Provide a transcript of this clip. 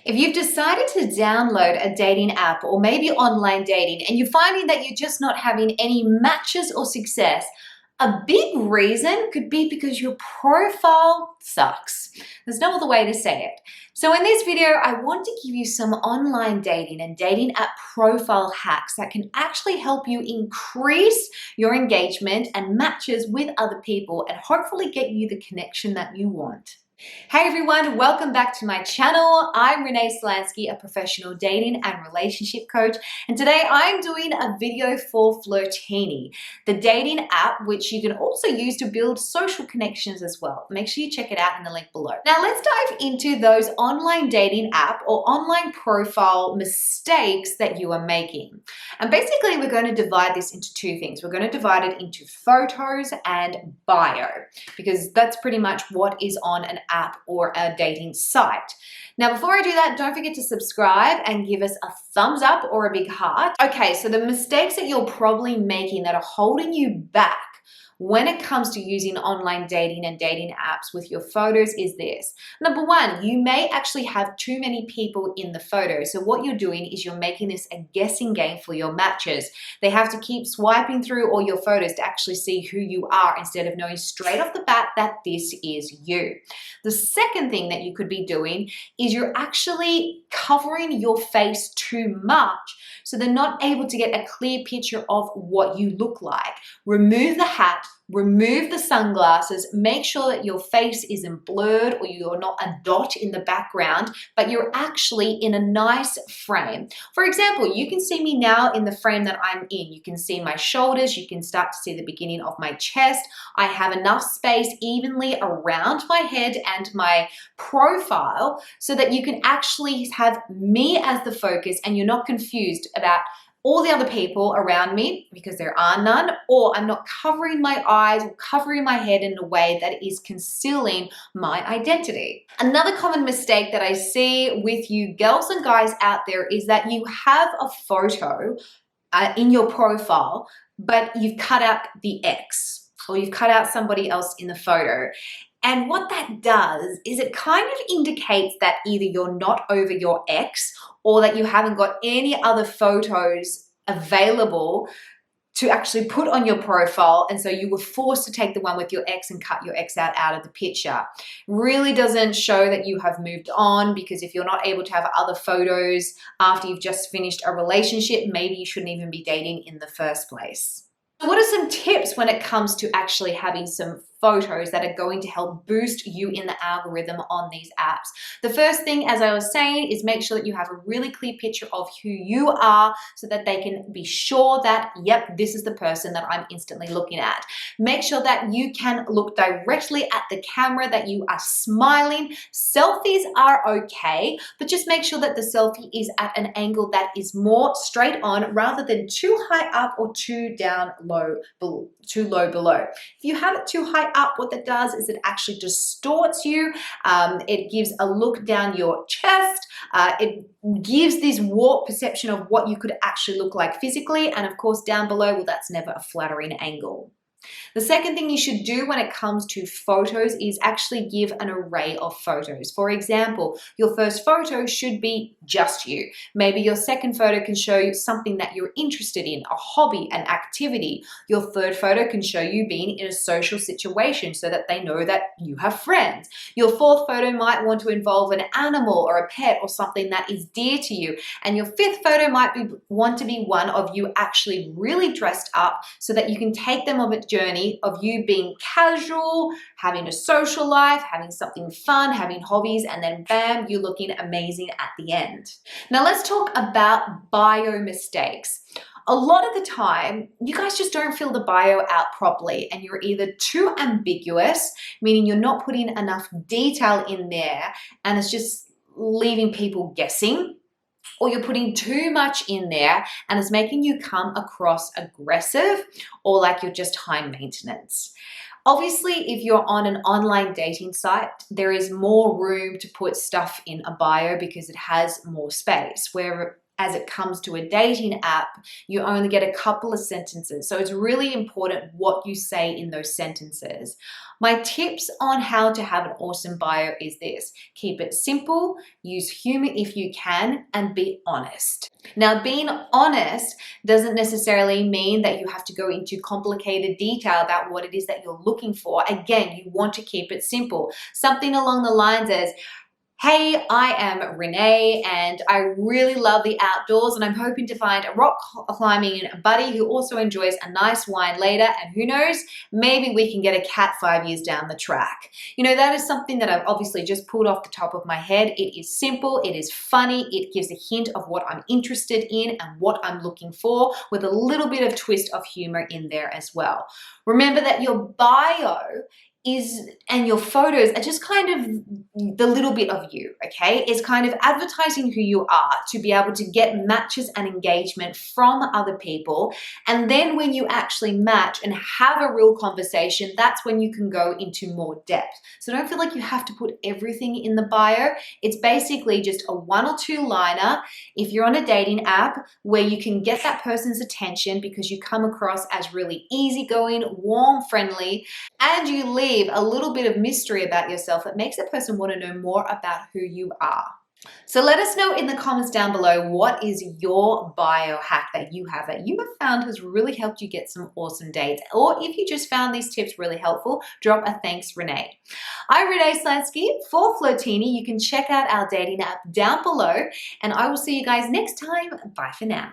If you've decided to download a dating app or maybe online dating and you're finding that you're just not having any matches or success, a big reason could be because your profile sucks. There's no other way to say it. So in this video, I want to give you some online dating and dating app profile hacks that can actually help you increase your engagement and matches with other people and hopefully get you the connection that you want. Hey everyone, welcome back to my channel. I'm Renee Slansky, a professional dating and relationship coach, and today I'm doing a video for Flirtini, the dating app which you can also use to build social connections as well. Make sure you check it out in the link below. Now let's dive into those online dating app or online profile mistakes that you are making. And basically we're going to divide this into two things. We're going to divide it into photos and bio, because that's pretty much what is on an app or a dating site. Now, before I do that, don't forget to subscribe and give us a thumbs up or a big heart. Okay, so the mistakes that you're probably making that are holding you back when it comes to using online dating and dating apps with your photos is this. Number one, you may actually have too many people in the photo. So what you're doing is you're making this a guessing game for your matches. They have to keep swiping through all your photos to actually see who you are instead of knowing straight off the bat that this is you. The second thing that you could be doing is you're actually covering your face too much, so they're not able to get a clear picture of what you look like. Remove the hat, remove the sunglasses, make sure that your face isn't blurred or you're not a dot in the background, but you're actually in a nice frame. For example, you can see me now in the frame that I'm in. You can see my shoulders, you can start to see the beginning of my chest. I have enough space evenly around my head and my profile so that you can actually have me as the focus and you're not confused about all the other people around me, because there are none, or I'm not covering my eyes or covering my head in a way that is concealing my identity. Another common mistake that I see with you girls and guys out there is that you have a photo in your profile, but you've cut out the X, or you've cut out somebody else in the photo. And what that does is it kind of indicates that either you're not over your ex or that you haven't got any other photos available to actually put on your profile, and so you were forced to take the one with your ex and cut your ex out of the picture. Really doesn't show that you have moved on, because if you're not able to have other photos after you've just finished a relationship, maybe you shouldn't even be dating in the first place. So what are some tips when it comes to actually having some photos that are going to help boost you in the algorithm on these apps? The first thing, as I was saying, is make sure that you have a really clear picture of who you are so that they can be sure that, yep, this is the person that I'm instantly looking at. Make sure that you can look directly at the camera, that you are smiling. Selfies are okay, but just make sure that the selfie is at an angle that is more straight on rather than too high up or too too low below. If you have it too high up, what that does is it actually distorts you. It gives a look down your chest. It gives this warped perception of what you could actually look like physically. And of course, down below, well, that's never a flattering angle. The second thing you should do when it comes to photos is actually give an array of photos. For example, your first photo should be just you. Maybe your second photo can show you something that you're interested in, a hobby, an activity. Your third photo can show you being in a social situation so that they know that you have friends. Your fourth photo might want to involve an animal or a pet or something that is dear to you. And your fifth photo might want to be one of you actually really dressed up so that you can take them on a journey of you being casual, having a social life, having something fun, having hobbies, and then bam, you're looking amazing at the end. Now let's talk about bio mistakes. A lot of the time, you guys just don't fill the bio out properly, and you're either too ambiguous, meaning you're not putting enough detail in there, and it's just leaving people guessing, or you're putting too much in there and it's making you come across aggressive or like you're just high maintenance. Obviously, if you're on an online dating site, there is more room to put stuff in a bio because it has more space. Whereas as it comes to a dating app, you only get a couple of sentences. So it's really important what you say in those sentences. My tips on how to have an awesome bio is this: keep it simple, use humor if you can, and be honest. Now, being honest doesn't necessarily mean that you have to go into complicated detail about what it is that you're looking for. Again, you want to keep it simple. Something along the lines as, hey, I am Renee and I really love the outdoors and I'm hoping to find a rock climbing buddy who also enjoys a nice wine later, and who knows, maybe we can get a cat 5 years down the track. You know, that is something that I've obviously just pulled off the top of my head. It is simple, it is funny, it gives a hint of what I'm interested in and what I'm looking for, with a little bit of twist of humor in there as well. Remember that your bio and your photos are just kind of the little bit of you, okay? It's kind of advertising who you are to be able to get matches and engagement from other people. And then when you actually match and have a real conversation, that's when you can go into more depth. So don't feel like you have to put everything in the bio. It's basically just a 1 or 2 liner if you're on a dating app, where you can get that person's attention because you come across as really easygoing, warm, friendly, and you leave a little bit of mystery about yourself that makes that person want to know more about who you are. So let us know in the comments down below, what is your bio hack that you have found has really helped you get some awesome dates? Or if you just found these tips really helpful, drop a thanks, Renee. I'm Renee Slansky for Flirtini. You can check out our dating app down below, and I will see you guys next time. Bye for now.